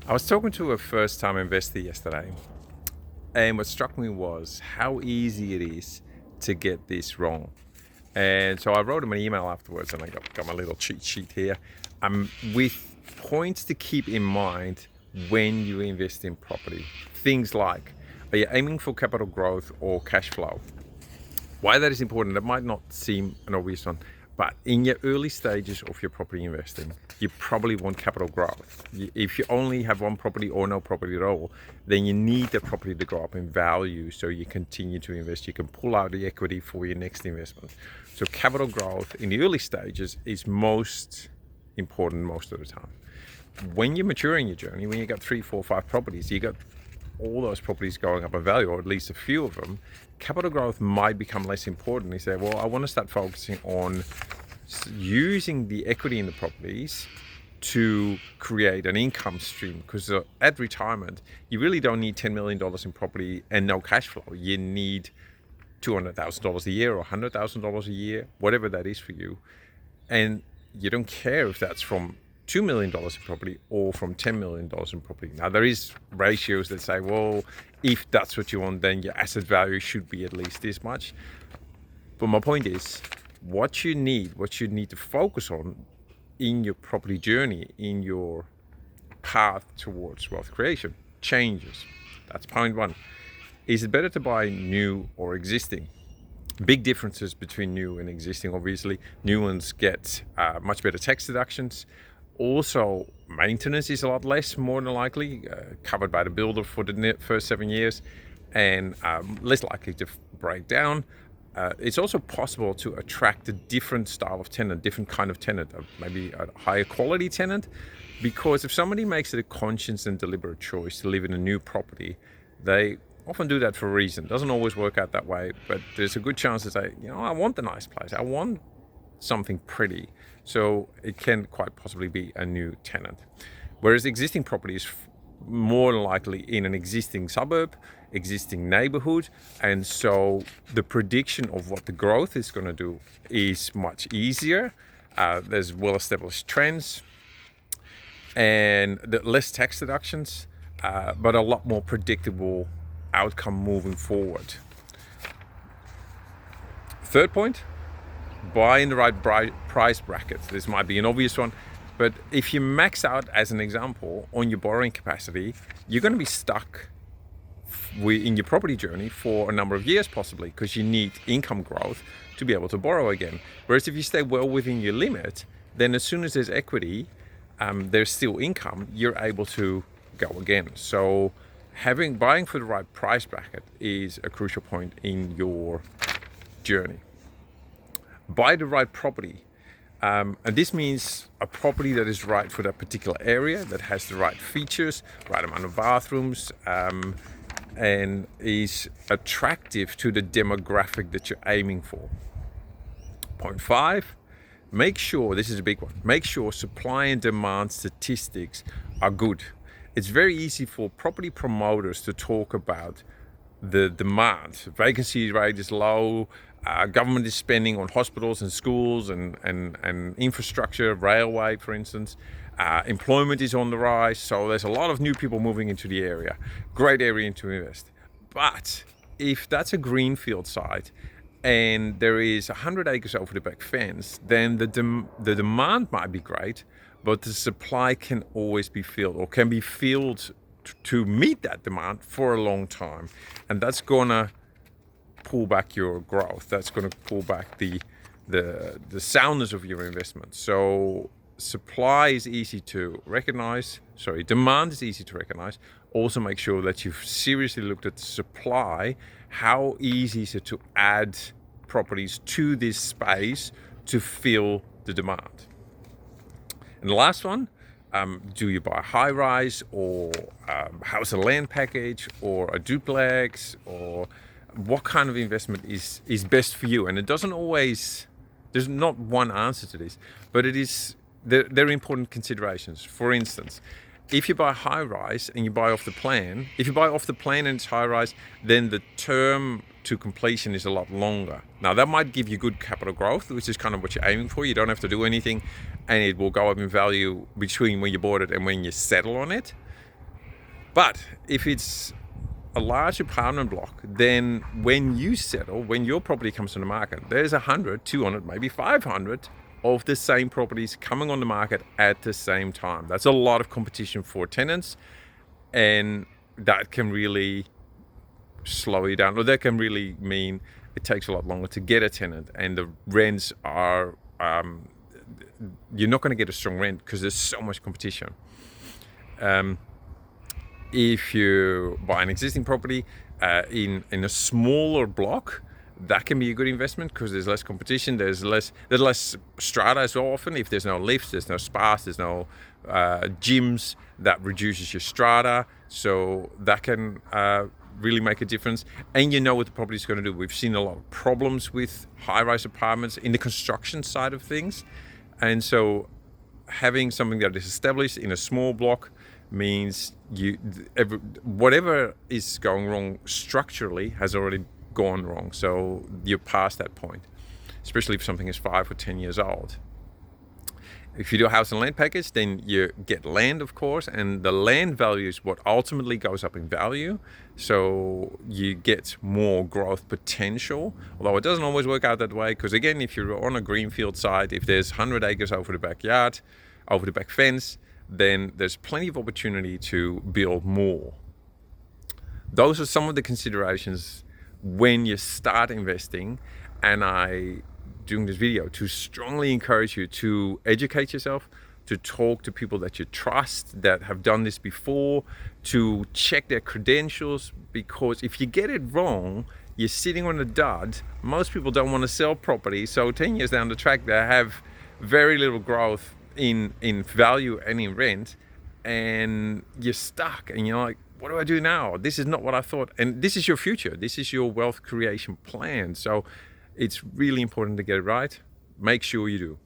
I was talking to a first time investor yesterday, and what struck me was how easy it is to get this wrong. And so I wrote him an email afterwards, and I got my little cheat sheet here with points to keep in mind when you invest in property. Things like, are you aiming for capital growth or cash flow? Why that is important, that might not seem an obvious one, but in your early stages of your property investing, you probably want capital growth. If you only have one property or no property at all, then you need the property to go up in value so you continue to invest. You can pull out the equity for your next investment. So capital growth in the early stages is most important most of the time. When you mature in your journey, when you got 3, 4, 5 properties, you got all those properties going up in value, or at least a few of them, capital growth might become less important. You say, well, I want to start focusing on using the equity in the properties to create an income stream, because at retirement, you really don't need $10 million in property and no cash flow. You need $200,000 a year or $100,000 a year, whatever that is for you. And you don't care if that's from $2 million in property or from $10 million in property. Now, there is ratios that say, well, if that's what you want, then your asset value should be at least this much. But my point is, what you need to focus on in your property journey, in your path towards wealth creation, changes. That's point one. Is it better to buy new or existing? Big differences between new and existing, obviously. New ones get much better tax deductions. Also, maintenance is a lot less, more than likely, covered by the builder for the first 7 years, and less likely to break down. It's also possible to attract a different style of tenant, different kind of tenant, maybe a higher quality tenant, because if somebody makes it a conscious and deliberate choice to live in a new property, they often do that for a reason. It doesn't always work out that way, but there's a good chance to say, I want a nice place. I want something pretty. So it can quite possibly be a new tenant. Whereas existing property is more than likely in an existing suburb, existing neighborhood. And so the prediction of what the growth is going to do is much easier. There's well-established trends and less tax deductions, but a lot more predictable outcome moving forward. Third point, buy in the right price bracket. This might be an obvious one, but if you max out, as an example, on your borrowing capacity, you're going to be stuck in your property journey for a number of years possibly, because you need income growth to be able to borrow again. Whereas if you stay well within your limit, then as soon as there's equity, there's still income, you're able to go again. So buying for the right price bracket is a crucial point in your journey. Buy the right property. And this means a property that is right for that particular area, that has the right features, right amount of bathrooms, and is attractive to the demographic that you're aiming for. Point 5, make sure, this is a big one, make sure supply and demand statistics are good. It's very easy for property promoters to talk about the demand. Vacancy rate is low, government is spending on hospitals and schools and infrastructure, railway, for instance. Employment is on the rise, so there's a lot of new people moving into the area. Great area to invest. But if that's a greenfield site and there is 100 acres over the back fence, then the demand might be great, but the supply can always be filled, or can be filled to meet that demand for a long time. And that's gonna pull back your growth. That's gonna pull back the soundness of your investment. So supply is easy to recognize. Demand is easy to recognize. Also make sure that you've seriously looked at supply. How easy is it to add properties to this space to fill the demand? And the last one, do you buy a high rise or house and land package or a duplex, or what kind of investment is best for you? And it doesn't always, there's not one answer to this, but they're important considerations. For instance, if you buy high rise and you buy off the plan, if you buy off the plan and it's high rise, then the term to completion is a lot longer. Now that might give you good capital growth, which is kind of what you're aiming for. You don't have to do anything and it will go up in value between when you bought it and when you settle on it. But if it's a large apartment block, then when you settle, when your property comes on the market, there's 100, 200, maybe 500 of the same properties coming on the market at the same time. That's a lot of competition for tenants, and that can really slow you down, or that can really mean it takes a lot longer to get a tenant, and the rents are you're not going to get a strong rent because there's so much competition. If you buy an existing property in a smaller block, that can be a good investment because there's less competition, there's less strata as well. Often if there's no lifts, there's no spas, there's no gyms, that reduces your strata, so that can really make a difference. And you know what the property is going to do. We've seen a lot of problems with high-rise apartments in the construction side of things, and so having something that is established in a small block means whatever is going wrong structurally has already gone wrong, so you're past that point, especially if something is 5 or 10 years old. If you do a house and land package, then you get land, of course, and the land value is what ultimately goes up in value, so you get more growth potential, although it doesn't always work out that way, because again, if you're on a greenfield site, if there's 100 acres over the backyard, over the back fence, then there's plenty of opportunity to build more. Those are some of the considerations when you start investing, and I, doing this video, to strongly encourage you to educate yourself, to talk to people that you trust that have done this before, to check their credentials, because if you get it wrong, you're sitting on a dud. Most people don't want to sell property, so 10 years down the track they have very little growth in value and in rent, and you're stuck and you're like, what do I do now? This is not what I thought. And this is your future. This is your wealth creation plan. So it's really important to get it right. Make sure you do.